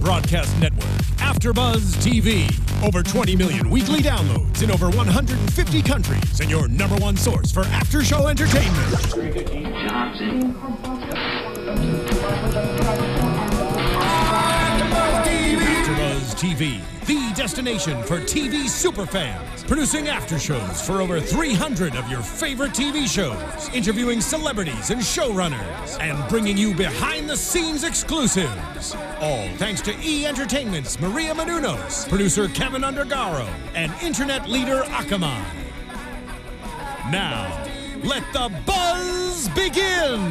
broadcast network, AFTERBUZZ TV. Over 20 million weekly downloads in over 150 countries, and your number one source for after-show entertainment. AFTERBUZZ TV, the destination for TV superfans. Producing aftershows for over 300 of your favorite TV shows. Interviewing celebrities and showrunners. And bringing you behind-the-scenes exclusives. All thanks to E! Entertainment's Maria Menounos, producer Kevin Undergaro, and internet leader Akamai. Now, let the buzz begin!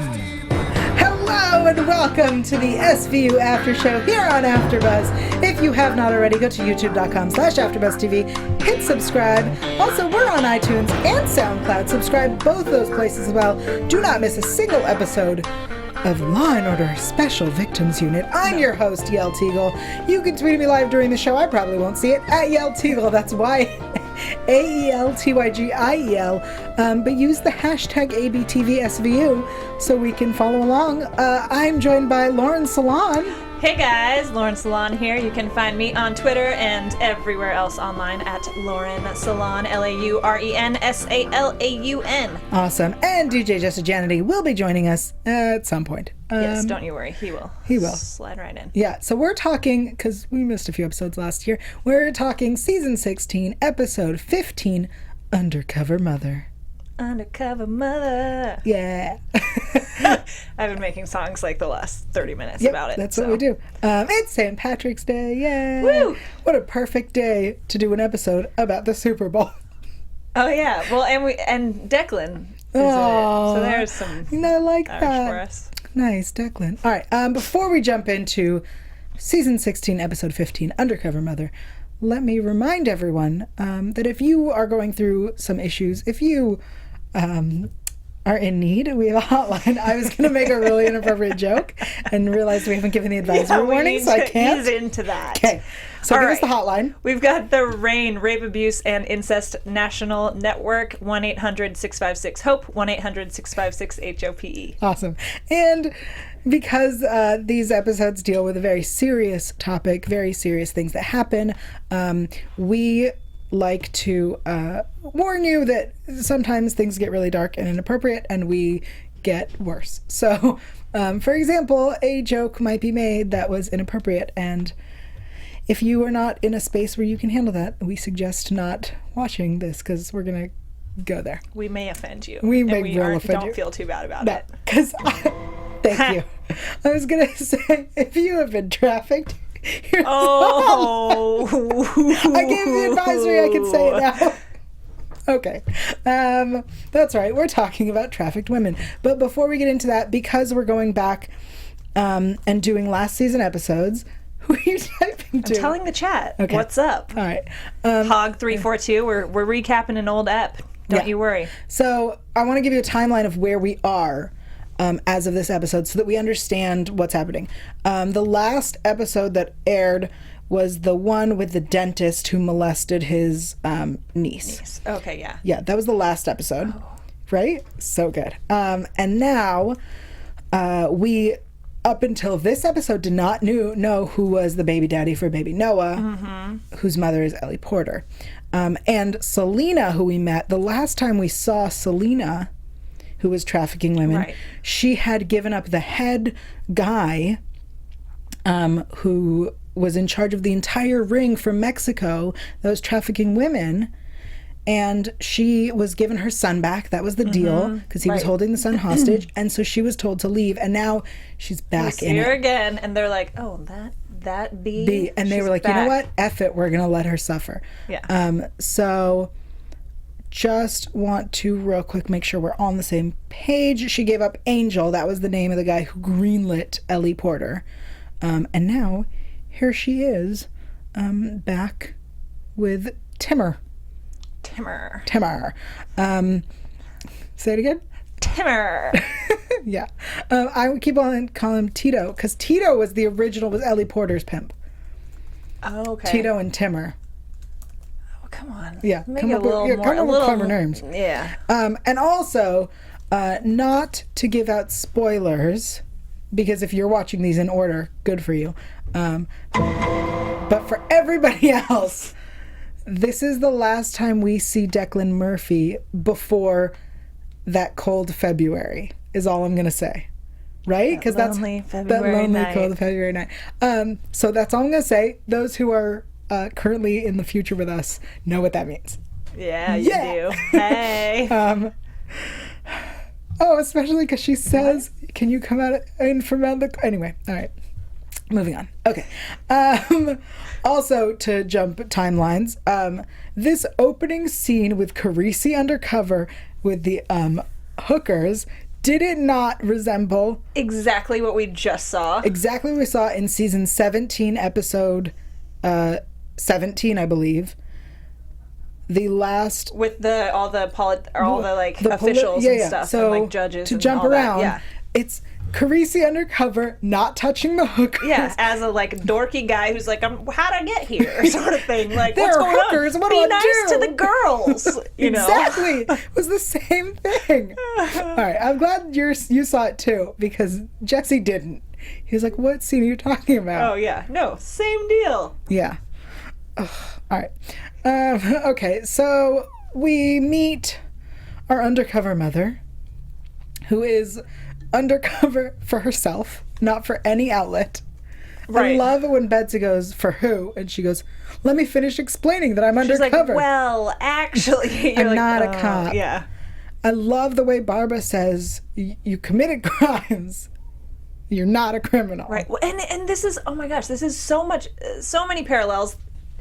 Hello and welcome to the SVU After Show here on AfterBuzz. If you have not already, go to youtube.com/AfterBuzzTV, hit subscribe. Also, we're on iTunes and SoundCloud. Subscribe both those places as well. Do not miss a single episode of Law & Order Special Victims Unit. I'm your host, Yael Tygiel. You can tweet at me live during the show. I probably won't see it. At Yael Tygiel. That's YAELTYGIEL. But use the hashtag ABTVSVU so we can follow along. I'm joined by Lauren Salaun. Hey guys, Lauren Salaun here. You can find me on Twitter and everywhere else online at Lauren Salaun, LAURENSALAUN. Awesome. And DJ Jessica Janedy will be joining us at some point. Yes, don't you worry. He will. He will. Slide right in. Yeah, so we're talking, because we missed a few episodes last year, we're talking Season 16, Episode 15, Undercover Mother. Undercover Mother. Yeah. I've been making songs like the last 30 minutes Yep, about it. That's what we do. It's St. Patrick's Day. Yay. Woo! What a perfect day to do an episode about the Super Bowl. Oh yeah. Well, and Declan is in it. So there's some I like Irish that. for us. Nice, Declan. All right. Before we jump into Season 16, Episode 15, Undercover Mother, let me remind everyone that if you are going through some issues, if you are in need, we have a hotline. I was going to make a really inappropriate joke and realized we haven't given the advisory warning, so I can't. Ease into that. Okay, so All give right. us the hotline. We've got the RAIN, Rape, Abuse, and Incest National Network, 1-800-656-HOPE, 1-800-656-HOPE. Awesome. And because these episodes deal with a very serious topic, very serious things that happen, we like to warn you that sometimes things get really dark and inappropriate and we get worse. So, for example, a joke might be made that was inappropriate, and if you are not in a space where you can handle that, we suggest not watching this because we're going to go there. We may offend you. We may well offend you. Don't feel too bad about it. Because thank you. I was going to say, if you have been trafficked, oh, I gave the advisory, I can say it now. Okay. That's right. We're talking about trafficked women. But before we get into that, because we're going back and doing last season episodes, who are you typing to? I'm telling the chat. Okay. What's up? All right. Hog342, we're recapping an old ep. Don't you worry. So I want to give you a timeline of where we are as of this episode so that we understand what's happening. The last episode that aired was the one with the dentist who molested his niece. Okay, yeah. Yeah, that was the last episode. Oh. Right? So good. And now we, up until this episode, did not know who was the baby daddy for baby Noah, whose mother is Ellie Porter. And Selena, who we met, the last time we saw Selena, who was trafficking women, right, she had given up the head guy who was in charge of the entire ring from Mexico that was trafficking women, and she was given her son back. That was the deal, because he was holding the son hostage, and so she was told to leave, and now she's back in it. See her again, and they're like, oh, that B. And they were like, back. You know what? F it, we're going to let her suffer. Yeah. So just want to real quick make sure we're on the same page. She gave up Angel. That was the name of the guy who greenlit Ellie Porter. And now here she is back with Timur. Say it again. Timur. Yeah. I would keep on calling him Tito because Tito was Ellie Porter's pimp. Oh, okay. Tito and Timur. Come on. Yeah. Come up with clever names. Yeah. And also, not to give out spoilers, because if you're watching these in order, good for you. But for everybody else, this is the last time we see Declan Murphy before that cold February, is all I'm going to say. Right? Because that's that lonely, cold February night. So that's all I'm going to say. Those who are currently in the future with us know what that means. Yeah, you do. Hey. Especially because she says, can you come out in from around the... Anyway, all right. Moving on. Okay. Also, to jump timelines, this opening scene with Carisi undercover with the hookers, did it not resemble... Exactly what we just saw. Exactly what we saw in season 17, episode 17, I believe. The last... With all the officials and stuff, so, and like judges to and jump all around, that. Yeah. It's Carisi undercover, not touching the hookers. Yeah, as a like dorky guy who's like, how'd I get here? Sort of thing. Like, there what's are going hookers. on? What Be do I nice do? to the girls. You know? Exactly. It was the same thing. All right, I'm glad you saw it too, because Jesse didn't. He was like, what scene are you talking about? Oh, yeah. No, same deal. Yeah. Ugh. All right. Okay, so we meet our undercover mother, who is undercover for herself, not for any outlet. Right. I love it when Betsy goes, for who? And she goes, let me finish explaining that I'm She's undercover. Like, well, actually, I'm not a cop. Yeah. I love the way Barbara says, you committed crimes. You're not a criminal. Right. And this is, oh my gosh, this is so many parallels.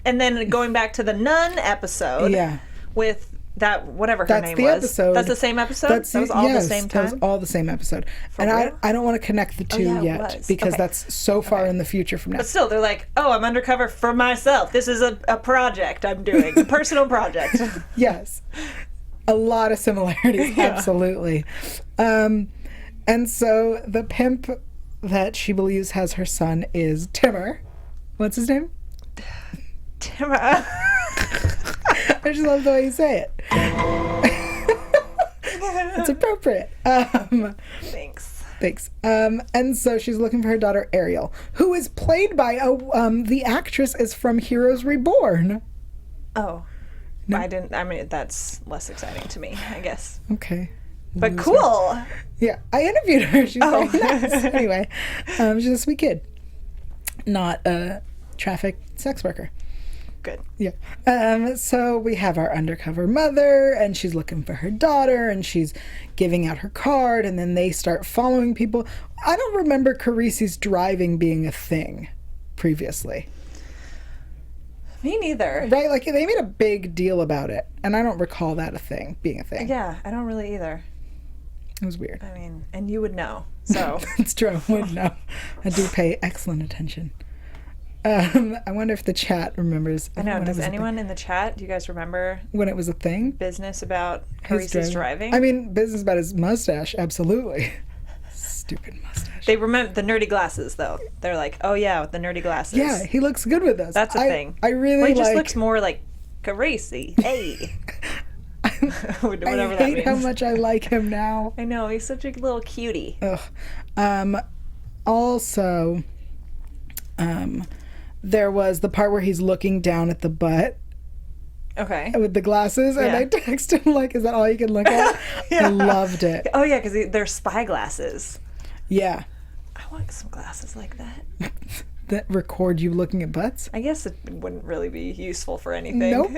And then going back to the Nun episode. Yeah. With that, whatever her name was. That's the episode. That's the same episode? That was all the same time? That was all the same episode. For and real? I don't want to connect the two yet, because that's so far in the future from now. But still, they're like, oh, I'm undercover for myself. This is a project I'm doing, a personal project. Yes. A lot of similarities, absolutely. And so the pimp that she believes has her son is Timur. What's his name? Timur. I just love the way you say it. It's appropriate. Thanks. And so she's looking for her daughter Ariel, who is played by the actress is from Heroes Reborn. Oh. No? That's less exciting to me, I guess. Okay. But cool. Yeah, I interviewed her. She's very nice. Anyway, she's a sweet kid. Not a trafficked sex worker. Good. Yeah. So we have our undercover mother, and she's looking for her daughter, and she's giving out her card, and then they start following people. I don't remember Carisi's driving being a thing previously. Me neither. Right? Like, they made a big deal about it, and I don't recall that being a thing. Yeah, I don't really either. It was weird. I mean, and you would know, so. It's true. I would know. I do pay excellent attention. I wonder if the chat remembers. I know. Does anyone in the chat, do you guys remember when it was a thing? Business about Carisi's driving? I mean, business about his mustache, absolutely. Stupid mustache. They remember the nerdy glasses, though. They're like, oh yeah, with the nerdy glasses. Yeah, he looks good with those. That's a thing. I really well, he just looks more like Carisi. Hey. Whatever that means. I hate how much I like him now. I know, he's such a little cutie. Ugh. Also, there was the part where he's looking down at the butt. Okay. With the glasses, and I text him like, is that all you can look at? I loved it. Oh yeah, because they're spy glasses. Yeah. I want some glasses like that. That record you looking at butts? I guess it wouldn't really be useful for anything. Nope.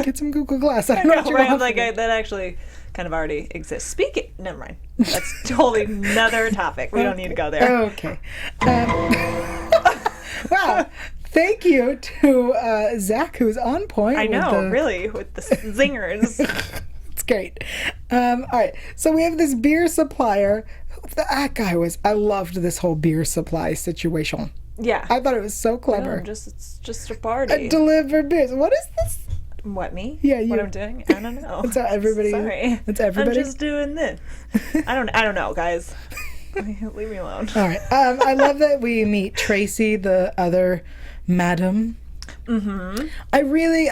Get some Google Glass. I know what you're right? Like that actually kind of already exists. Never mind. That's totally another topic. We don't need to go there. Okay. Wow. Thank you to Zach, who's on point. I know, really, with the zingers. It's great. All right, so we have this beer supplier. That guy I loved this whole beer supply situation. Yeah. I thought it was so clever. No, it's just a party. Deliver beers. What is this? What, me? Yeah, you. What I'm doing? I don't know. That's how everybody. Sorry. That's everybody. I'm just doing this. I don't know, guys. Leave me alone. All right. I love that we meet Tracy, the other madam. Mm-hmm. I really,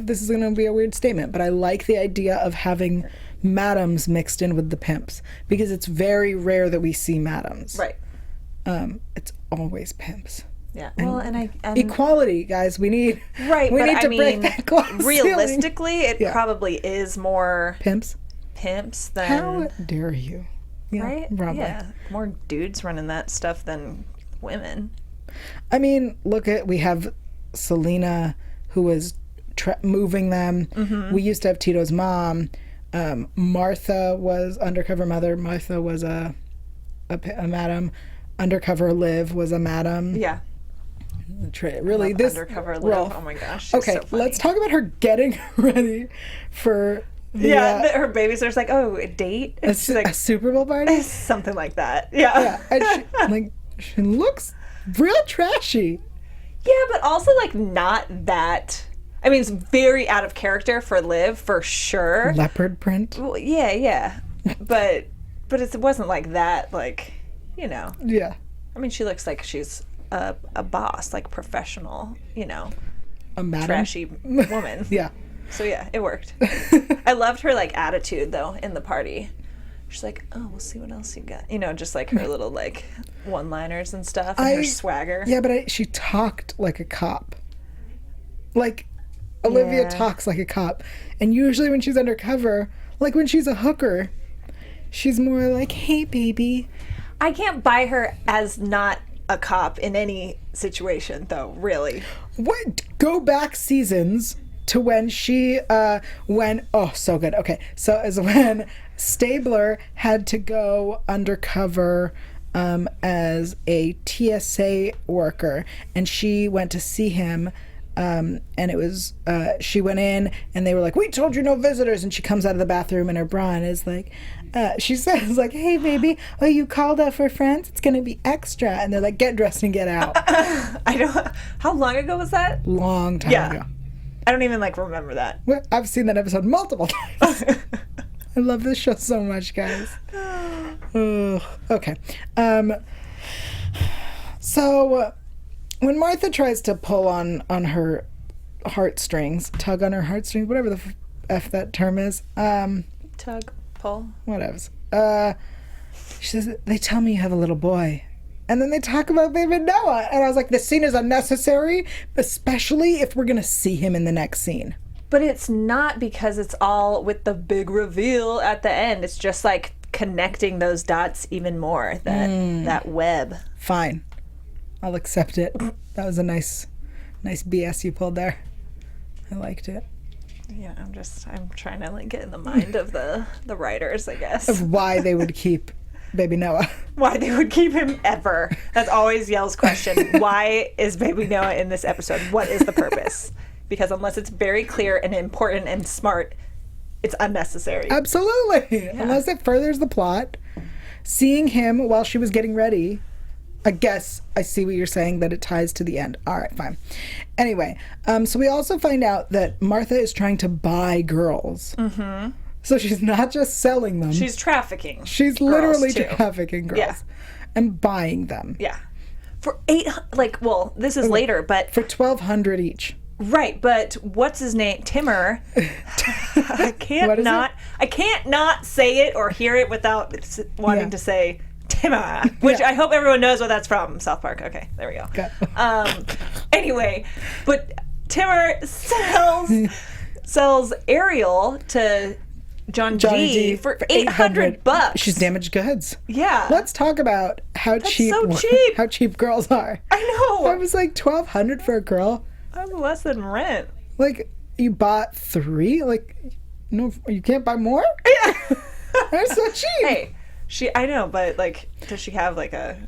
this is going to be a weird statement, but I like the idea of having madams mixed in with the pimps, because it's very rare that we see madams. Right. it's always pimps. Yeah. Well, and equality, guys. We need right. We but need I to mean, break that glass realistically, ceiling. it probably is more pimps than. How dare you? Yeah, right? Probably. Yeah. More dudes running that stuff than women. I mean, we have Selena, who was moving them. We used to have Tito's mom. Martha was Undercover Mother. Martha was a madam. Undercover Liv was a madam. Yeah. Really, this Undercover Liv. Oh my gosh. Okay, so let's talk about her getting ready for. Her babysitter's like, oh, a date? A Super Bowl party? Something like that. Yeah. And she looks real trashy. Yeah, but also, like, not that... I mean, it's very out of character for Liv, for sure. Leopard print? Well, yeah. But it wasn't like that, like, you know. Yeah. I mean, she looks like she's a boss, like, professional, you know. A madam? Trashy woman. Yeah. So yeah, it worked. I loved her like attitude though in the party. She's like, "Oh, we'll see what else you got." You know, just like her little like one-liners and stuff, and her swagger. Yeah, but she talked like a cop. Like Olivia talks like a cop, and usually when she's undercover, like when she's a hooker, she's more like, "Hey, baby." I can't buy her as not a cop in any situation, though. Really. What? Go back seasons. To when she so good. Okay, so as when Stabler had to go undercover as a TSA worker, and she went to see him, and it was she went in, and they were like, "We told you no visitors," and she comes out of the bathroom in her bra and is like, she says like, "Hey baby, oh, you called out for friends? It's gonna be extra," and they're like, "Get dressed and get out." I don't. How long ago was that? Long time ago. I don't even like remember that. I've seen that episode multiple times. I love this show so much, guys. Okay. So when Martha tries to pull on her heartstrings, tug on her heartstrings, whatever the F that term is. Tug, pull. Whatevs. She says, "They tell me you have a little boy." And then they talk about baby Noah. And I was like, this scene is unnecessary, especially if we're going to see him in the next scene. But it's not, because it's all with the big reveal at the end. It's just like connecting those dots even more, that web. Fine. I'll accept it. That was a nice BS you pulled there. I liked it. Yeah, I'm trying to like get in the mind of the writers, I guess. Of why they would keep Baby Noah. Why they would keep him ever. That's always Yael's question. Why is Baby Noah in this episode? What is the purpose? Because unless it's very clear and important and smart, it's unnecessary. Absolutely. Yeah. Unless it furthers the plot. Seeing him while she was getting ready, I guess I see what you're saying, that it ties to the end. All right, fine. Anyway, so we also find out that Martha is trying to buy girls. Mm-hmm. So she's not just selling them. She's trafficking. She's literally trafficking girls and buying them. Yeah. For $800, this is later, but for $1,200 each. Right, but what's his name? Timur. I can't not say it or hear it without wanting to say Timur, which I hope everyone knows what that's from. South Park. Okay, there we go. Anyway, but Timur sells Ariel to Johnny D for $800. She's damaged goods. Yeah. Let's talk about how cheap girls are. I know. I was like, $1,200 for a girl. I'm less than rent. Like, you bought 3? Like, no, you can't buy more? Yeah. That's so cheap. Hey, I know, but like, does she have like a?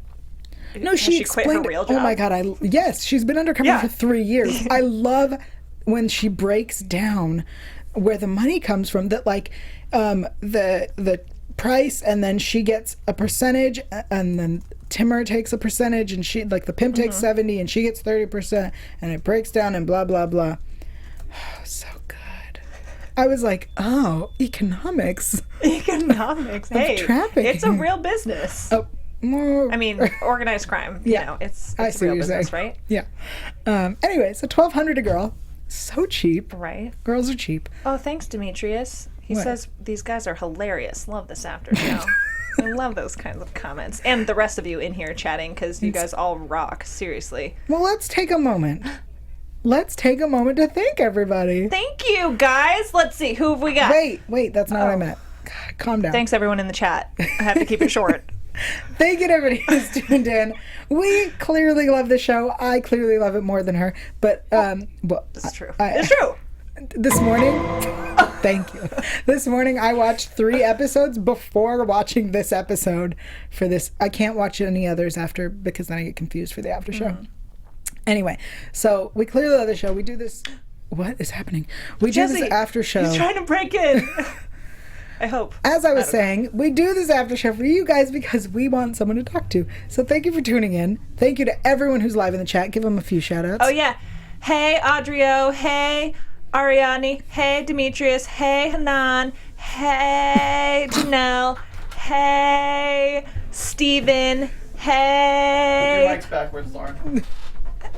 No, she quit her real job. Oh my god! Yes, she's been undercover for 3 years. I love when she breaks down where the money comes from. That like, the price, and then she gets a percentage, and then Timur takes a percentage, and she like the pimp takes 70, and she gets 30%, and it breaks down and blah blah blah. So good. I was like, oh, economics. Economics. Hey, trafficking. It's a real business. Oh. I mean, organized crime. You know, it's a real business, right? Yeah. Anyway, so $1,200 a girl. So cheap. Right. Girls are cheap. Oh, thanks, Demetrius. He says these guys are hilarious. Love this after show. I love those kinds of comments. And the rest of you in here chatting, because you guys all rock. Seriously. Well, let's take a moment. Let's take a moment to thank everybody. Thank you, guys. Let's see. Who have we got? Wait. That's not what I meant. God, calm down. Thanks, everyone in the chat. I have to keep it short. Thank you to everybody who's tuned in. We clearly love the show. I clearly love it more than her. But, This is true. It's true. This morning, thank you. This morning I watched 3 episodes before watching this episode for this. I can't watch any others after because then I get confused for the after show. Anyway, so we clearly love the show. We do this. What is happening? We do this after show. He's trying to break in. I hope. As I was saying, we do this after show for you guys because we want someone to talk to. So thank you for tuning in. Thank you to everyone who's live in the chat. Give them a few shout outs. Oh, yeah. Hey, Audrio. Hey, Ariani. Hey, Demetrius. Hey, Hanan. Hey, Janelle. Hey, Steven. Hey. Your mic's backwards, Lauren.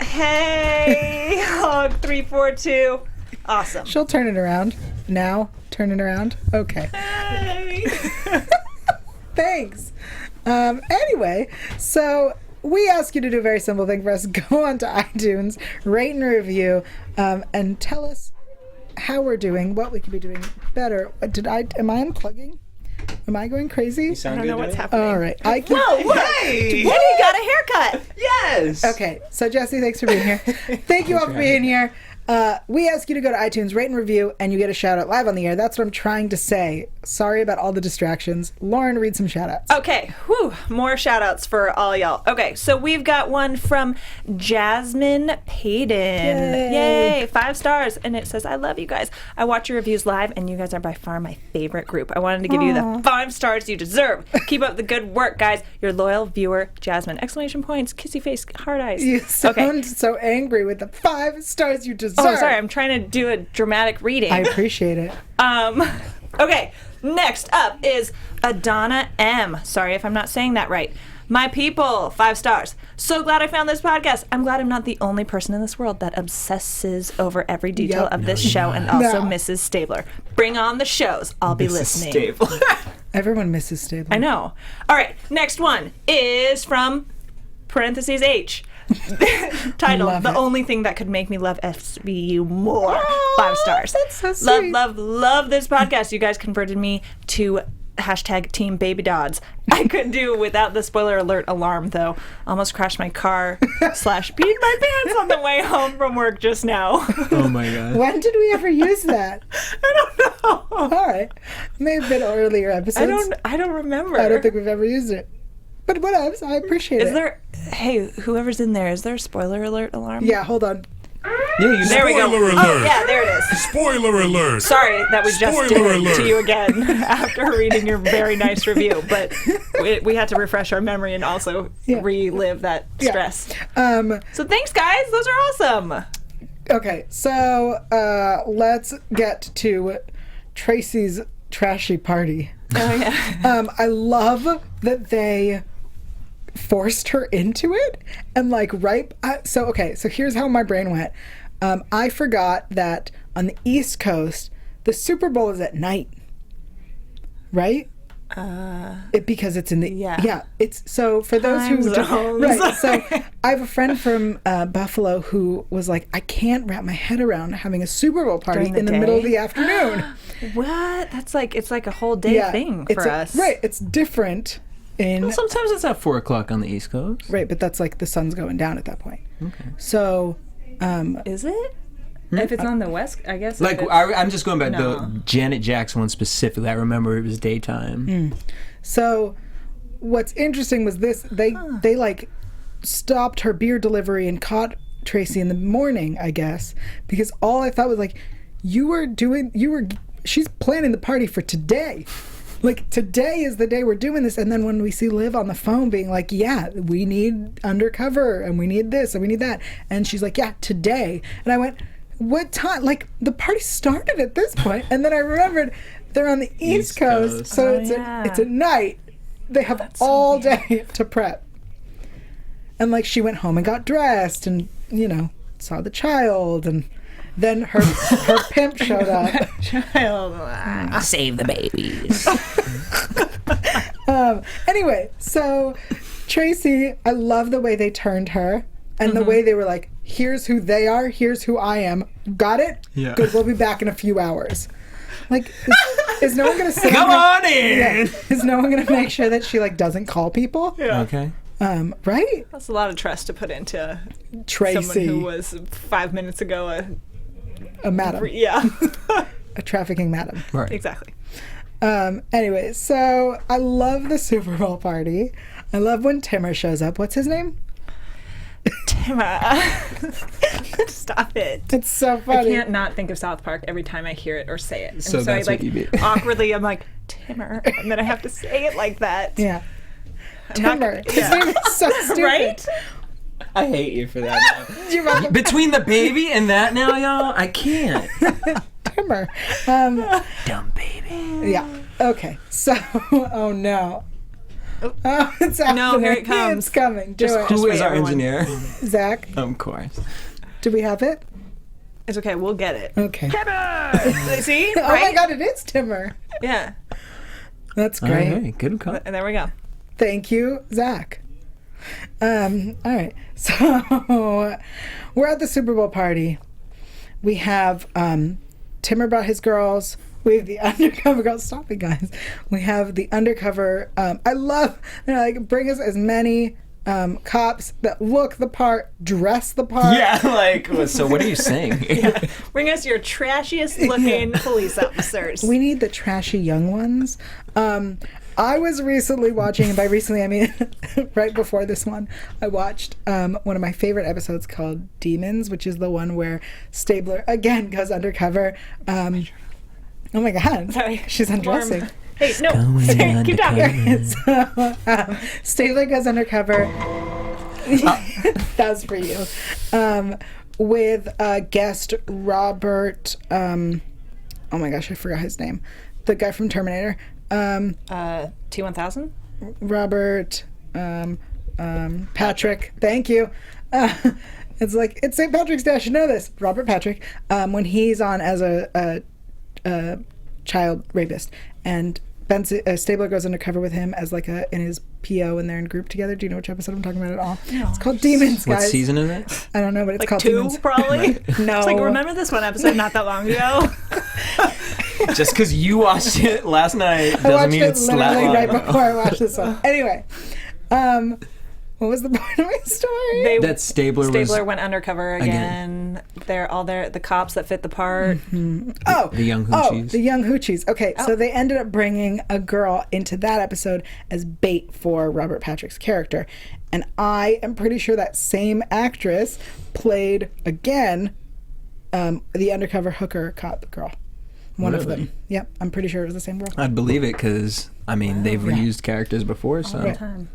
Hey, Hog342. Awesome. She'll turn it around. Now, turn it around. Okay. Hey. Thanks. Anyway, so we ask you to do a very simple thing for us. Go on to iTunes, rate and review, and tell us how we're doing, what we could be doing better. Am I unplugging? Am I going crazy? You sound I don't good know what's to me. happening. All right. Whoa, what? Hey! What? You got a haircut. Yes! Okay, so Jesse, thanks for being here. Thank you all for being here. We ask you to go to iTunes, rate and review, and you get a shout out live on the air. That's what I'm trying to say. Sorry about all the distractions. Lauren, read some shout outs. Okay, whew, more shout outs for all y'all. Okay, so we've got one from Jasmine Payden. Yay! 5 stars. And it says, I love you guys. I watch your reviews live, and you guys are by far my favorite group. I wanted to give you the 5 stars you deserve. Keep up the good work, guys. Your loyal viewer, Jasmine. Exclamation points, kissy face, heart eyes. You sound so angry with the 5 stars you deserve. Oh, sorry. I'm trying to do a dramatic reading. I appreciate it. Okay, next up is Adana M. Sorry if I'm not saying that right. My people, 5 stars. So glad I found this podcast. I'm glad I'm not the only person in this world that obsesses over every detail of this show and also Mrs. Stabler. Bring on the shows. I'll be listening. Stabler. Everyone misses Stabler. I know. All right, next one is from parentheses H. Titled Love The it. Only Thing That Could Make Me Love SVU More. 5 stars. That's so sweet. Love this podcast. You guys converted me to hashtag Team Baby Dodds. I couldn't do without the spoiler alert alarm though. Almost crashed my car / peed my pants on the way home from work just now. Oh my god. When did we ever use that? I don't know. All right. May have been earlier episodes. I don't remember. I don't think we've ever used it. But what else? I appreciate it. Is there, hey, whoever's in there, is there a spoiler alert alarm? Yeah, hold on. Yeah, There we go. Spoiler Oh, alert. yeah, there it is. Spoiler alert. Sorry that we just Spoiler did it alert. to you again after reading your very nice review, but we had to refresh our memory and also relive that stress. So thanks, guys. Those are awesome. Okay, so let's get to Tracy's trashy party. Oh, yeah. I love that they forced her into it and like so here's how my brain went. I forgot that on the East Coast the Super Bowl is at night, right? Because it's in the it's so for those Time who zones. right. So I have a friend from Buffalo who was like, I can't wrap my head around having a Super Bowl party During the in the middle of day? the afternoon. What? That's like, it's like a whole day thing for us. Right, it's different in Sometimes it's at 4 o'clock on the East Coast. right, but that's like the sun's going down at that point. Okay. So Is it? If it's on the west, I guess. Like, if it's- I'm just going back to No. the Janet Jackson one specifically. I remember it was daytime. So what's interesting was this, they like stopped her beer delivery and caught Tracy in the morning, I guess, because all I thought was like, she's planning the party for today. Like, today is the day we're doing this. And then when we see Liv on the phone being like, yeah, we need Undercover and we need this and we need that. And she's like, yeah, today. And I went, what time? Like, the party started at this point. And then I remembered they're on the East Coast. So it's at night. They have all day to prep. And like, she went home and got dressed and, saw the child. And then her pimp showed up. Save the babies. Anyway, so Tracy, I love the way they turned her and the way they were like, here's who they are, here's who I am. Got it? Yeah. Good, we'll be back in a few hours. Like, is no one going to sit Come on in! Yeah. Is no one going to make sure that she, like, doesn't call people? Yeah. Okay. Right? That's a lot of trust to put into Tracy. someone who was 5 minutes ago a madam. Yeah. A trafficking madam. Right. Exactly. Anyway, so I love the Super Bowl party. I love when Timmer shows up. What's his name? Timmer. Stop it. It's so funny. I can't not think of South Park every time I hear it or say it. And So that's I, what you mean. awkwardly, I'm like, Timmer. And then I have to say it like that. Yeah. I'm not Timmer. gonna- His name is so stupid. Right? I hate you for that. You're welcome. Between the baby and that now, y'all, I can't. Timmer. Dumb baby. Yeah. Okay. So, oh no. Oh, it's happening. No, here it comes. It's coming. Do it. Who wait, is our everyone. engineer? Zach, Of course. do we have it? It's okay. We'll get it. Okay. See? Oh my Right? God, it is Timmer. Yeah. That's All great. right, good call. And there we go. Thank you, Zach. All right. So we're at the Super Bowl party. We have Timmer brought his girls. We have the undercover girls. Stop it, guys. We have the undercover. I love, they're like, bring us as many cops that look the part, dress the part. Yeah, like, so what are you saying? Bring us your trashiest looking police officers. We need the trashy young ones. I was recently watching, and by recently I mean right before this one, I watched one of my favorite episodes called Demons, which is the one where Stabler again goes undercover. Oh my God! Sorry. She's undressing. Hey, no. Going Keep talking. So, Stabler goes undercover. That was for you. With guest Robert. Oh my gosh, I forgot his name. The guy from Terminator. T-1000? Robert. Patrick. Thank you. It's like it's St. Patrick's Day. I should know this. Robert Patrick. When he's on as a child rapist, and Stabler goes undercover with him as like in his PO, and they're in group together. Do you know which episode I'm talking about at all? No. It's called Demons, guys. What season is it? I don't know, but it's Like called 2, Demons. probably? No. It's like, remember this one episode not that long ago? Just because you watched it last night I doesn't watched mean it it's literally slap right on. before I watched this one. Anyway, what was the point of my story? That Stabler went undercover again. They're all there, the cops that fit the part. Oh, the young oh, hoochies. the young hoochies. Okay, so they ended up bringing a girl into that episode as bait for Robert Patrick's character. And I am pretty sure that same actress played, again, the undercover hooker cop girl. One of Really? them. Yep, I'm pretty sure it was the same girl. I'd believe it because, I mean, they've reused characters before, so. Right.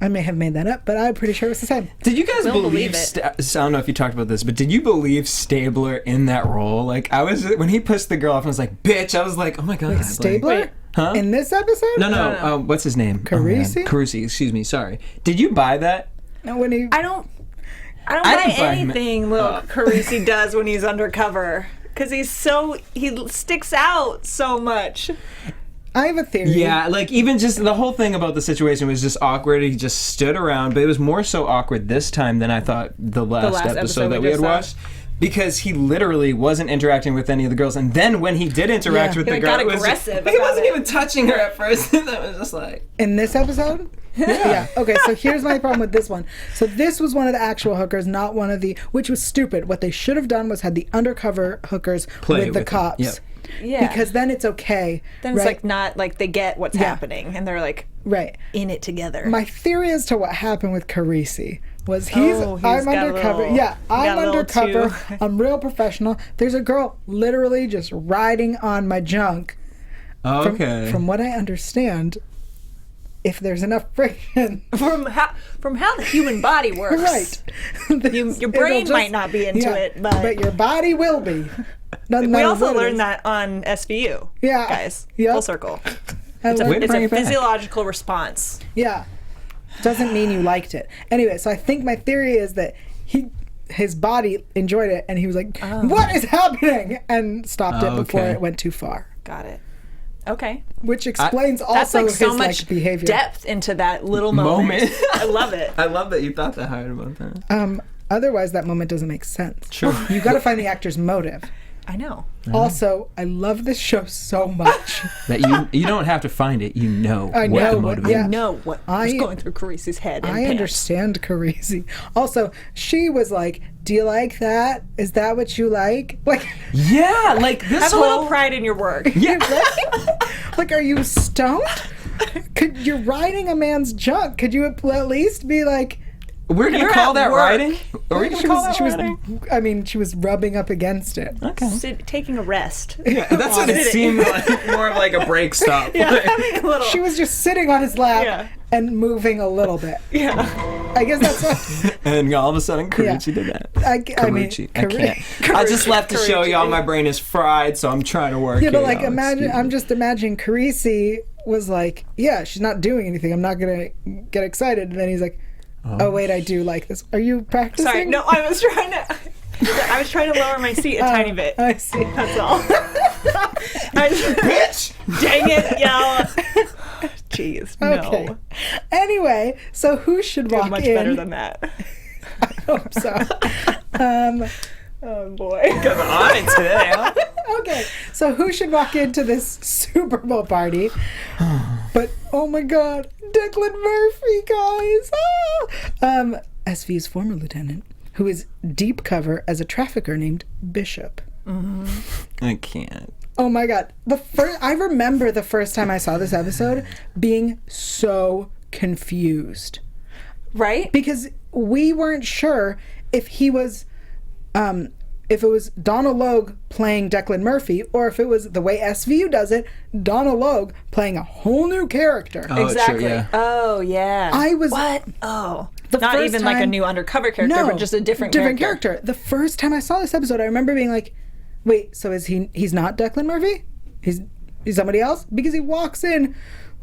I may have made that up, but I'm pretty sure it was the same. Did you guys We'll believe, believe it. I don't know if you talked about this, but did you believe Stabler in that role? Like, I was, when he pushed the girl off and was like, bitch, I was like, oh my God. Wait, like- Stabler? Wait. Huh? In this episode? No. What's his name? Carisi? Carisi, excuse me, sorry. Did you buy that? No, when he... I don't I buy didn't buy him. anything little Carisi does when he's undercover. Because he sticks out so much. I have a theory. Yeah, like even just the whole thing about the situation was just awkward. He just stood around, but it was more so awkward this time than I thought the last episode that we had just saw. watched. Because he literally wasn't interacting with any of the girls, and then when he did interact with He, the like, girl, got it was aggressive he about wasn't it. even touching her at first. That was just like In this episode? Yeah. Okay, so here's my problem with this one. So this was one of the actual hookers, not one of the... Which was stupid. What they should have done was had the undercover hookers Play with the with them. cops. Yep. Yeah. Because then it's okay. Then it's right? like not like they get what's happening and they're like Right. in it together. My theory as to what happened with Carisi was He's I'm got a undercover. little- Yeah, got I'm a little undercover. too- I'm real professional. There's a girl literally just riding on my junk. okay. From what I understand, if there's enough friction, from how the human body works. right? Your brain might not be into it, but your body will be. Doesn't we matter also what it learned is. that on SVU. Yeah. Guys. Yep. Full circle. I It's learned- Way to it's bring a it back. physiological response. Yeah. Doesn't mean you liked it. Anyway, so I think my theory is that his body enjoyed it and he was like, what is happening? And stopped it before Okay. it went too far. Got it. Okay. which explains That's also like so his much behavior. depth into that little moment. I love it. I love that you thought that hard about that. Otherwise, that moment doesn't make sense. Sure. You got to find the actor's motive. I know. Also, I love this show so much. That you don't have to find it. You know I what know the what- motive yeah. is. I know what was going through Carice's head. And I pants. understand Carisi. Also, she was like, "Do you like that? Is that what you like?" Like, Yeah, like this Have a whole... little pride in your work. Yeah. like, are you stoned? You're riding a man's junk. Could you at least be like? We're going to You're call at that work. riding? Are we going to call that She was. riding? I mean, she was rubbing up against it. Okay. Taking a rest. Yeah, that's what it seemed like. More of like a break stop. Having a little. She was just sitting on his lap Yeah. and moving a little bit. Yeah. I guess that's what. And all of a sudden, Carucci Yeah. did that. I mean, Carucci. I can't. I just left to show y'all my brain is fried, so I'm trying to work Yeah, but it like, out. imagine. Excuse I'm me. just imagining Carisi was like, "Yeah, she's not doing anything. I'm not gonna get excited." And then he's like, "Oh wait, I do like this. Are you practicing?" Sorry. No, I was trying to lower my seat a tiny bit. I see. That's all. Bitch! Dang it, y'all. Jeez, no. Okay. Anyway, so who should walk Much in? better than that. I hope so. Oh boy. On it today, huh? Okay, so who should walk into this Super Bowl party? But oh my God, Declan Murphy, guys! SVU's former lieutenant, who is deep cover as a trafficker named Bishop. I can't. Oh my God, I remember the first time I saw this episode being so confused Right? because we weren't sure if he was. If it was Donald Logue playing Declan Murphy, or if it was the way SVU does it, Donald Logue playing a whole new character. Oh, Exactly. Sure, yeah. Oh yeah. I was What? Oh. The Not first even like a time- new undercover character, but just a different character. The first time I saw this episode, I remember being like, "Wait, so is he's not Declan Murphy? He's somebody else?" Because he walks in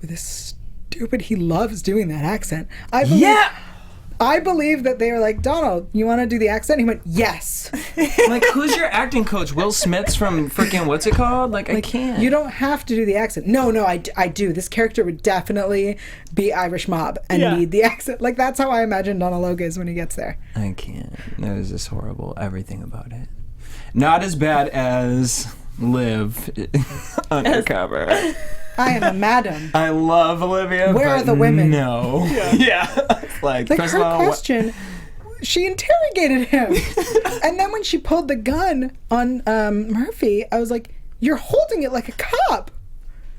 with this stupid. He loves doing that accent. I believe that they were like, "Donald, you want to do the accent?" He went, "Yes." Like, who's your acting coach? Will Smith's from freaking what's it called? Like, I can't. You don't have to do the accent. No, I do. This character would definitely be Irish mob and need the accent. Like, that's how I imagine Donald Logue is when he gets there. I can't. That is just horrible. Everything about it. Not as bad as Liv Undercover. I am a madam. I love Olivia. Where but are the women? No. Yeah. Like Like, first her of all, question, she interrogated him. And then when she pulled the gun on Murphy, I was like, "You're holding it like a cop."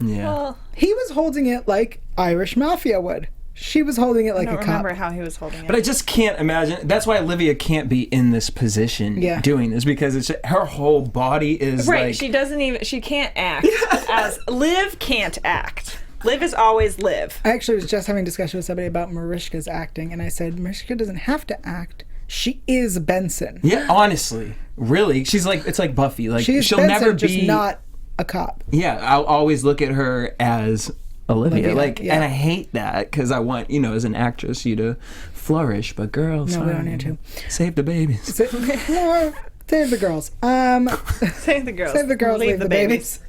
yeah. Well, He was holding it like Irish mafia would. She was holding it like I a don't cop. remember how he was holding it. But I just can't imagine. That's why Olivia can't be in this position doing this, because it's her whole body is Right, like. she can't act as Liv can't act. Liv is always Liv. I actually was just having a discussion with somebody about Mariska's acting, and I said, Mariska doesn't have to act. She is Benson. Yeah, honestly, really, she's like, it's like Buffy. Like She's she'll Benson, never be. just not a cop. Yeah, I'll always look at her as Olivia. Like, yeah. and I hate that because I want, as an actress, you to flourish. But girls, No, we don't need to. Save the babies. Save the girls. Save the girls. Save the girls, leave the babies.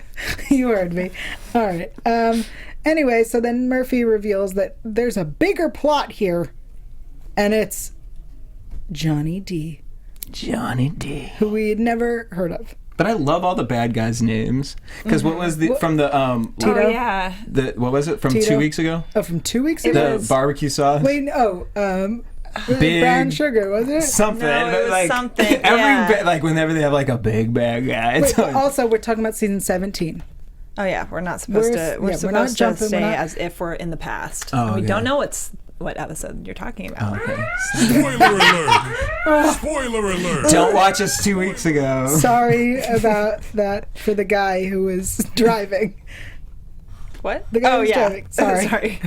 You heard me. All right. Anyway, so then Murphy reveals that there's a bigger plot here, and it's Janedy, Janedy. who we had never heard of. But I love all the bad guys' names. Because what was the from the Tito? Oh yeah. the what was it from Tito? 2 weeks ago? Oh, from 2 weeks ago? The barbecue sauce. Wait, no. Big Brown sugar, wasn't it? something. No, it but was like something, every yeah. bit, like whenever they have like a big bad guy. Wait, It's but like, also, we're talking about season 17. Oh yeah, we're not supposed to. We're yeah, we're supposed not to jumping, stay we're not- as if we're in the past. Oh, We okay. don't know what episode you're talking about. okay. Spoiler alert! Spoiler alert! Don't watch us 2 weeks ago. Sorry about that for the guy who was driving. What? The guy oh who's yeah. driving. Sorry. Sorry.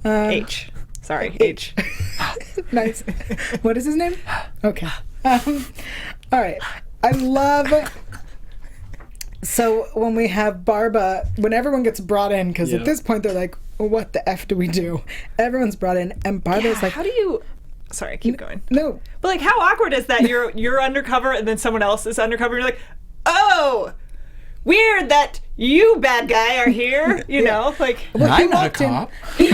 H. Sorry. H. Nice. What is his name? Okay. All right. I love. So when we have Barba, when everyone gets brought in, because at this point they're like, well, "What the f do we do?" Everyone's brought in, and Barba's like, How do you? Sorry, keep going. "No, But like, how awkward is that? You're undercover, and then someone else is undercover. And you're like, oh, weird that you bad guy are here. You know, like Well, I'm not a cop. He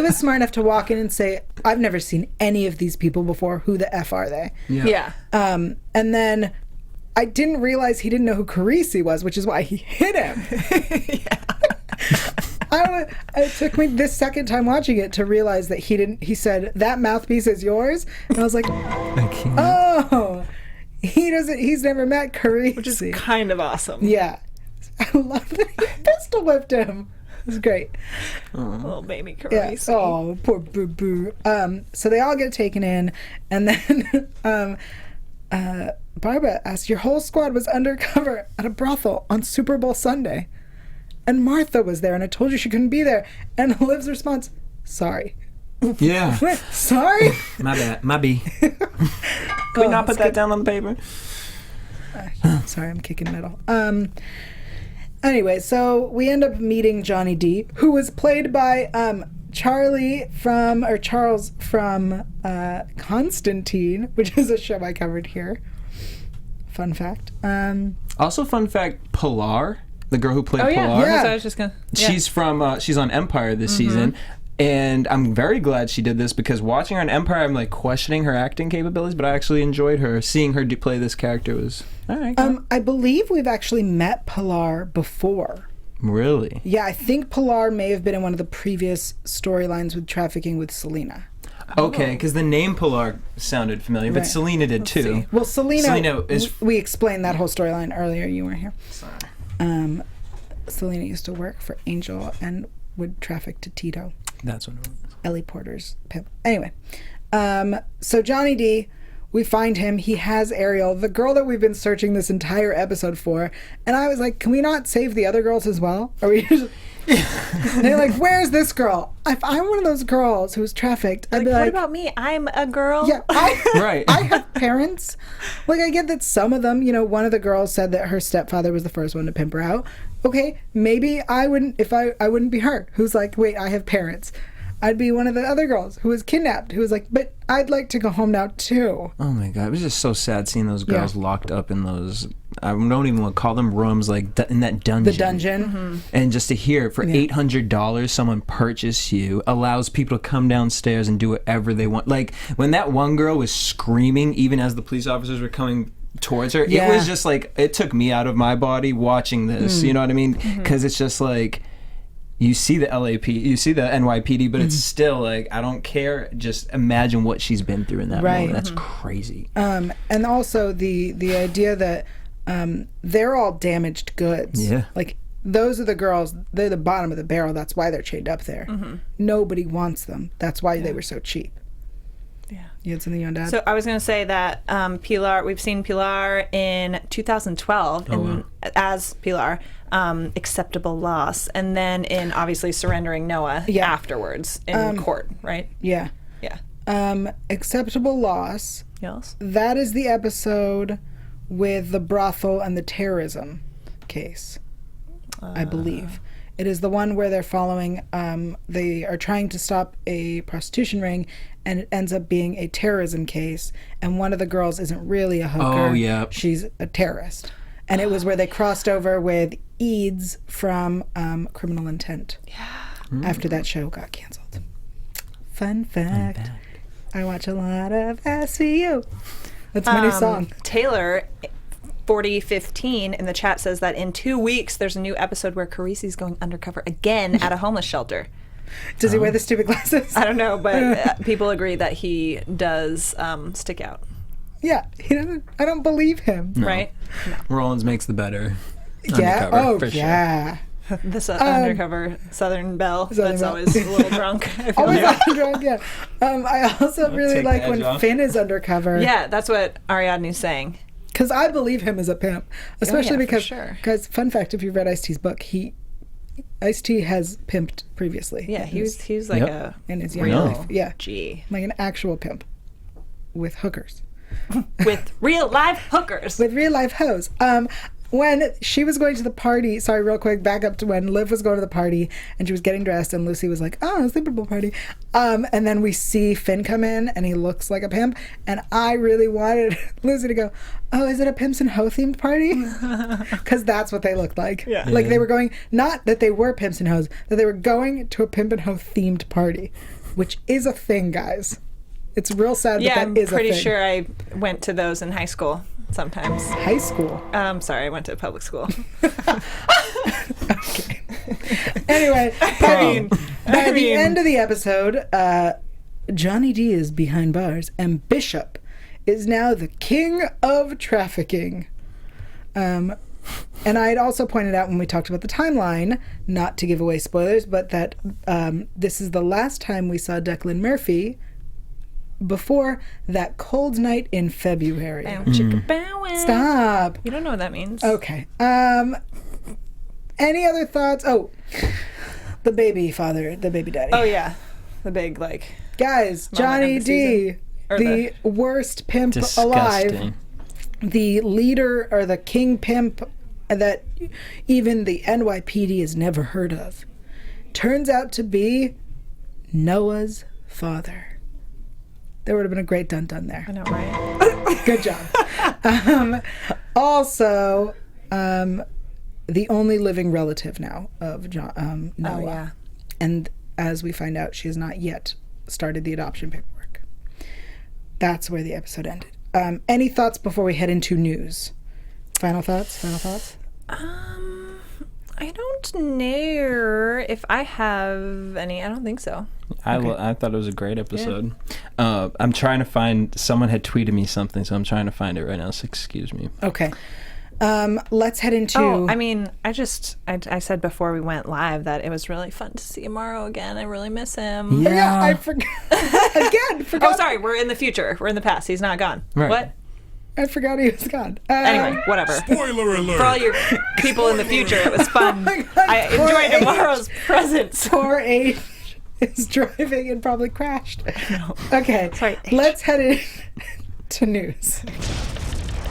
was smart enough to walk in and say, "I've never seen any of these people before. Who the f are they?" yeah. And then I didn't realize he didn't know who Carisi was, which is why he hit him. It took me this second time watching it to realize that he didn't. He said, "That mouthpiece is yours," and I was like, "Oh, he doesn't. He's never met Carisi," Which is kind of awesome. Yeah, I love that he pistol whipped him. It was great. Little baby Yeah. Carisi. Oh, poor boo boo. So they all get taken in, and then Barbara asked, "Your whole squad was undercover at a brothel on Super Bowl Sunday, and Martha was there, and I told you she couldn't be there." And Liv's response, "Sorry." Yeah. Sorry? My bad. My B. Could we not put that down on the paper? Sorry, I'm kicking metal. Anyway, so we end up meeting Janedy, who was played by Charles from Constantine, which is a show I covered here. Fun fact. Also, fun fact, Pilar, the girl who played Oh yeah, Pilar. Yeah. So I was just gonna. She's from she's on Empire this season, and I'm very glad she did this because watching her on Empire, I'm like questioning her acting capabilities, but I actually enjoyed her. Seeing her play this character was all right. I believe we've actually met Pilar before. Really? Yeah, I think Pilar may have been in one of the previous storylines with Trafficking with Selena. Okay, because the name Pilar sounded familiar, but Right. Selena did too. Well, Selena is we explained that whole storyline earlier. You weren't here. Sorry. Selena used to work for Angel and would traffic to Tito, That's what it was. Ellie Porter's pimp. Anyway, so Janedy, we find him. He has Ariel, the girl that we've been searching this entire episode for. And I was like, can we not save the other girls as well? Are we just... They're like, where's this girl? If I'm one of those girls who was trafficked, I'd be What like, about me? I'm a girl. yeah, Right. I have parents. Like, I get that some of them, one of the girls said that her stepfather was the first one to pimp her out. Okay, maybe I wouldn't, if I wouldn't be her, who's like, wait, I have parents. I'd be one of the other girls who was kidnapped, who was like, but I'd like to go home now too. Oh my god, it was just so sad seeing those girls locked up in those. I don't even want to call them rooms, like in that dungeon. The dungeon. And just to hear for $800, someone purchased you, allows people to come downstairs and do whatever they want. Like when that one girl was screaming, even as the police officers were coming towards her, it was just like it took me out of my body watching this. You know what I mean? Because it's just like. You see the LAP, you see the NYPD, but it's still like, I don't care. Just imagine what she's been through in that moment. That's crazy. And also the idea that they're all damaged goods. Yeah. Like, those are the girls, they're the bottom of the barrel. That's why they're chained up there. Nobody wants them. That's why they were so cheap. Yeah. You had something you want to add? So I was going to say that Pilar, we've seen Pilar in 2012 as Pilar, Acceptable Loss, and then in obviously Surrendering Noah afterwards in court, right? Yeah. Yeah. Acceptable Loss. Yes. That is the episode with the brothel and the terrorism case, I believe. It is the one where they're following, they are trying to stop a prostitution ring, and it ends up being a terrorism case, and one of the girls isn't really a hooker. Oh, yeah. She's a terrorist. And it was where they crossed over with Eads from Criminal Intent. Yeah. After that show got canceled. Fun fact. I watch a lot of SVU. That's my new song. Taylor 4015 in the chat says that in 2 weeks there's a new episode where Carisi's going undercover again at a homeless shelter. Does he wear the stupid glasses? I don't know, but people agree that he does stick out. Yeah, he doesn't. I don't believe him. No. Right? Rollins makes the better. Yeah. Undercover, Oh, for sure. yeah. This undercover Southern Belle that's Belle. always a little drunk. I feel Always like. drunk, yeah. I also really take like the when edge off. Finn is undercover. Yeah, that's what Ariadne's saying. Because I believe him as a pimp. Especially for because, sure. fun fact, if you've read Ice-T's book, Ice-T has pimped previously. Yeah, he was like a in his young real life. Yeah. G. Like an actual pimp. With hookers. With real live hookers. With real life hoes. when she was going to the party, sorry, real quick, back up to when Liv was going to the party and she was getting dressed and Lucy was like, oh, Super Bowl party. And then we see Finn come in and he looks like a pimp. And I really wanted Lucy to go, oh, is it a Pimps and Hoe themed party? Because that's what they looked like. Yeah. Like they were going, not that they were Pimps and Hoes, that they were going to a Pimp and Hoe themed party, which is a thing, guys. It's real sad, but that is a thing. Yeah, I'm pretty sure I went to those in high school. Sometimes. High school? Sorry, I went to public school. Okay. Anyway, by the end of the episode, Janedy is behind bars, and Bishop is now the king of trafficking. And I had also pointed out when we talked about the timeline, not to give away spoilers, but that this is the last time we saw Declan Murphy before that cold night in February. Stop. You don't know what that means. Okay. Any other thoughts? Oh, the baby father, the baby daddy. Oh, yeah. The big, Guys, Janedy, the worst pimp alive. The leader or the king pimp that even the NYPD has never heard of. Turns out to be Noah's father. There would have been a great dun-dun there. I know, right? Good job. Also, the only living relative now of Noah. Oh, yeah. And as we find out, she has not yet started the adoption paperwork. That's where the episode ended. Any thoughts before we head into news? Final thoughts? I don't know if I have any. I don't think so. I thought it was a great episode. Yeah. I'm trying to find, someone had tweeted me something, so I'm trying to find it right now, so excuse me. Okay. Let's head into... Oh, I mean, I said before we went live that it was really fun to see Amaro again. I really miss him. Yeah, I forgot. Oh, sorry, we're in the future. We're in the past. He's not gone. Right. What? I forgot he was gone. Anyway, whatever. Spoiler alert! For all your people in the future, it was fun. God, I enjoyed Amaro's presence. Poor H is driving and probably crashed. No. Okay, Sorry, H. let's head in to news.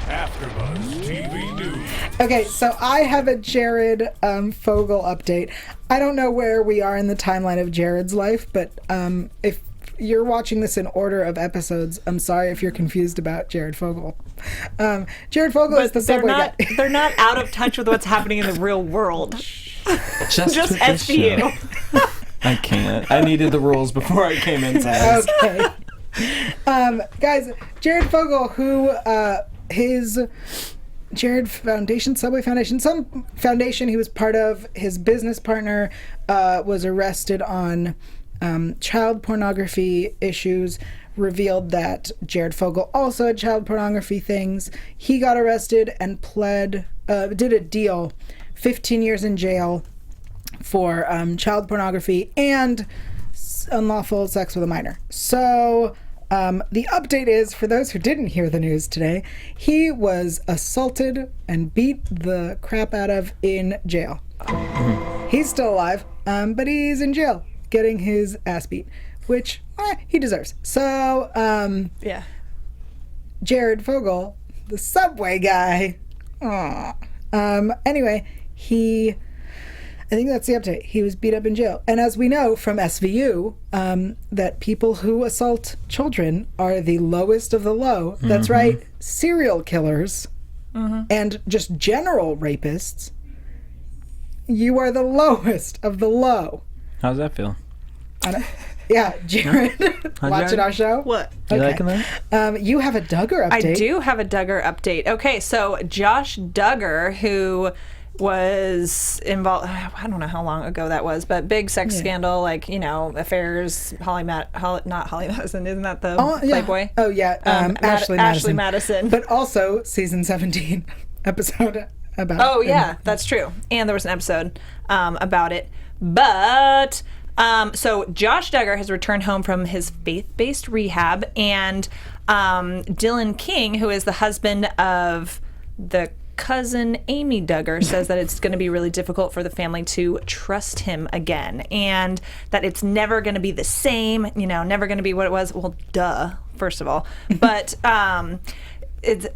AFTERBUZZ TV News. Okay, so I have a Jared Fogle update. I don't know where we are in the timeline of Jared's life, but if you're watching this in order of episodes, I'm sorry if you're confused about Jared Fogle. Jared Fogle is the subway guy. They're not out of touch with what's happening in the real world. Just SVU. I can't. I needed the rules before I came inside. Okay. Guys, Jared Fogle, who his Jared Foundation, Subway Foundation, some foundation he was part of, his business partner was arrested on child pornography issues, revealed that Jared Fogle also had child pornography things. He got arrested and did a deal, 15 years in jail for child pornography and unlawful sex with a minor. So the update is, for those who didn't hear the news today, he was assaulted and beat the crap out of in jail. He's still alive, but he's in jail getting his ass beat, which he deserves. So, yeah. Jared Fogle, the subway guy. Anyway, I think that's the update. He was beat up in jail. And as we know from SVU, that people who assault children are the lowest of the low. That's right. Serial killers and just general rapists. You are the lowest of the low. How's that feel? Yeah, Jared, watching our show? What? You liking that? You have a Duggar update. I do have a Duggar update. Okay, so Josh Duggar, who was involved, I don't know how long ago that was, but big sex scandal, affairs, not Holly Madison, isn't that the Playboy? Oh, yeah, Ashley Madison. But also season 17 episode about... Oh, yeah, that's true. And there was an episode about it. But... so Josh Duggar has returned home from his faith-based rehab, and Dylan King, who is the husband of the cousin Amy Duggar, says that it's going to be really difficult for the family to trust him again, and that it's never going to be the same, never going to be what it was. Well, duh, first of all. But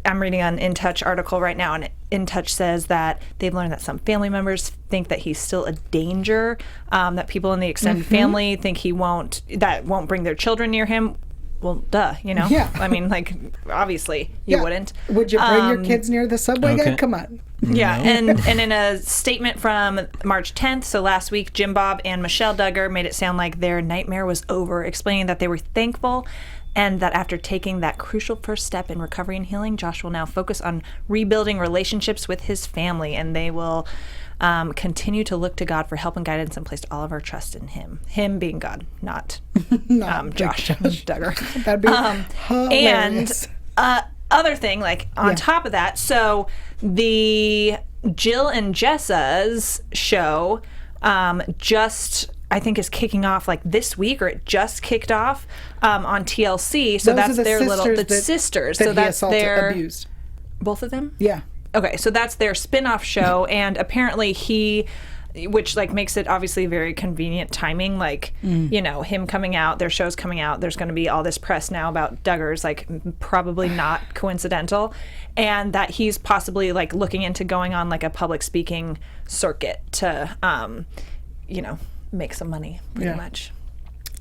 I'm reading an In Touch article right now, and In Touch says that they've learned that some family members think that he's still a danger, that people in the extended family think won't bring their children near him. Well, duh, Yeah. I mean, like, obviously you wouldn't. Would you bring your kids near the subway guy? Come on. Yeah, and in a statement from March 10th, so last week, Jim Bob and Michelle Duggar made it sound like their nightmare was over, explaining that they were thankful and that after taking that crucial first step in recovery and healing, Josh will now focus on rebuilding relationships with his family, and they will continue to look to God for help and guidance and place all of our trust in him. Him being God, not Josh Duggar. That'd be hilarious. And other thing, like on top of that, so the Jill and Jessa's show just, I think, is kicking off like this week, or it just kicked off on TLC. So that's their sisters. So that's their abused. Both of them? Yeah. Okay, so that's their spin-off show, and apparently which like makes it obviously very convenient timing, like him coming out, their show's coming out, there's going to be all this press now about Duggar's, like probably not coincidental, and that he's possibly like looking into going on like a public speaking circuit to make some money pretty much.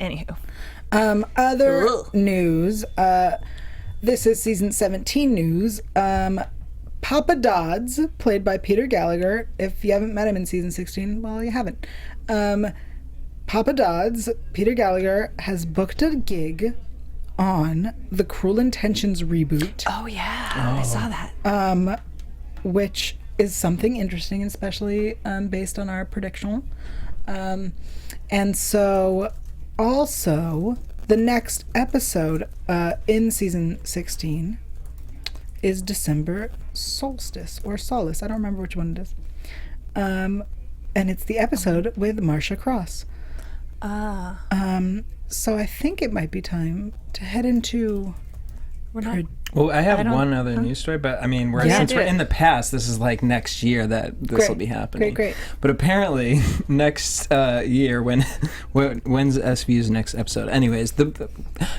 Anywho, other news, this is season 17 news. Papa Dodds, played by Peter Gallagher. If you haven't met him in season 16, well, you haven't. Papa Dodds, Peter Gallagher, has booked a gig on the Cruel Intentions reboot. Oh, yeah. I saw that. Which is something interesting, especially based on our prediction. And so, also, the next episode in season 16 is December Solstice or Solace. I don't remember which one it is. And it's the episode with Marcia Cross. So I think it might be time to head into... Well, I have one other news story, but I mean, since we're in the past, this is like next year that this will be happening. Great. But apparently, next year, when's SVU's next episode? Anyways, the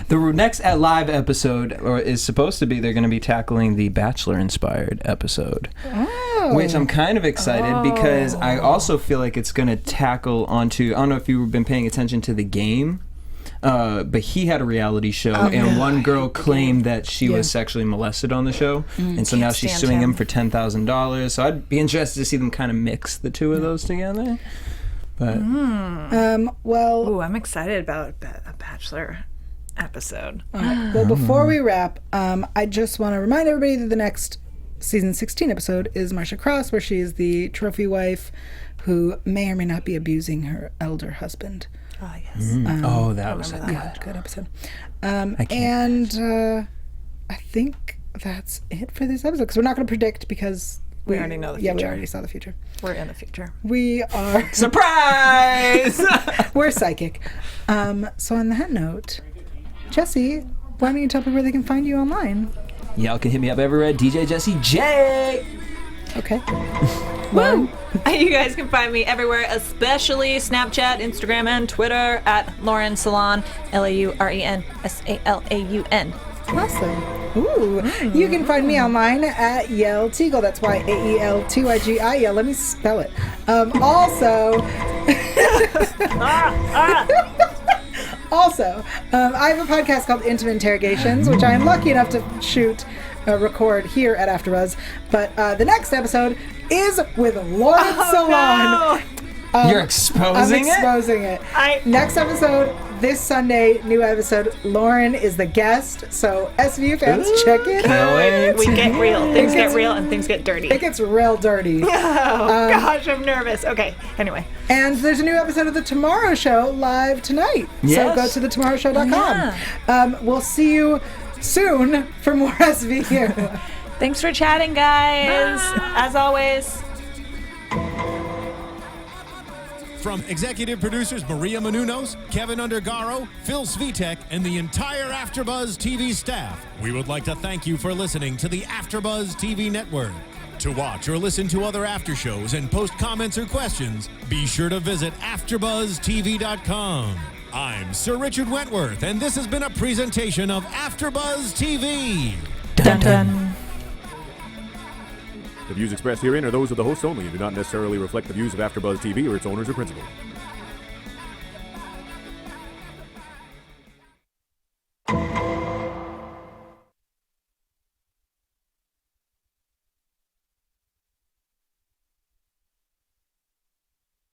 next live episode is supposed to be, they're going to be tackling the Bachelor-inspired episode. Oh. Which I'm kind of excited because I also feel like it's going to tackle onto, I don't know if you've been paying attention to The Game. But he had a reality show, and one girl claimed that she was sexually molested on the show, and so now she's suing him for $10,000. So I'd be interested to see them kind of mix the two of those together. But well, I'm excited about a Bachelor episode. Well, before we wrap, I just want to remind everybody that the next season 16 episode is Marcia Cross, where she is the trophy wife who may or may not be abusing her elder husband. Oh, yes. That was a good episode. And I think that's it for this episode, because we're not going to predict because we already know the future. Yeah, we already saw the future. We're in the future. We are... Surprise! We're psychic. So on that note, Jesse, why don't you tell people where they can find you online? Y'all can hit me up everywhere at DJ Jesse J. Okay. Woo! You guys can find me everywhere, especially Snapchat, Instagram, and Twitter at Lauren Salaun, LaurenSalaun. Awesome. Ooh. You can find me online at Yael Tygiel. That's YAEL2IGI. Let me spell it. Also, I have a podcast called Intimate Interrogations, which I am lucky enough to record here at AfterBuzz. But the next episode is with Lauren Salaun. No. You're exposing it? I'm exposing it. Next episode, this Sunday, new episode. Lauren is the guest, so SVU fans, check it out. We get real. Things get real and things get dirty. It gets reil dirty. Oh, gosh, I'm nervous. Okay, anyway. And there's a new episode of The Tomorrow Show live tonight. Yes. So go to thetomorrowshow.com. Yeah. We'll see you soon for more SVU. Thanks for chatting, guys. Bye. As always. From executive producers Maria Menounos, Kevin Undergaro, Phil Svitek, and the entire AfterBuzz TV staff, we would like to thank you for listening to the AfterBuzz TV network. To watch or listen to other after shows and post comments or questions, be sure to visit AfterBuzzTV.com. I'm Sir Richard Wentworth, and this has been a presentation of AfterBuzz TV. Dun dun. The views expressed herein are those of the hosts only and do not necessarily reflect the views of AfterBuzz TV or its owners or principals.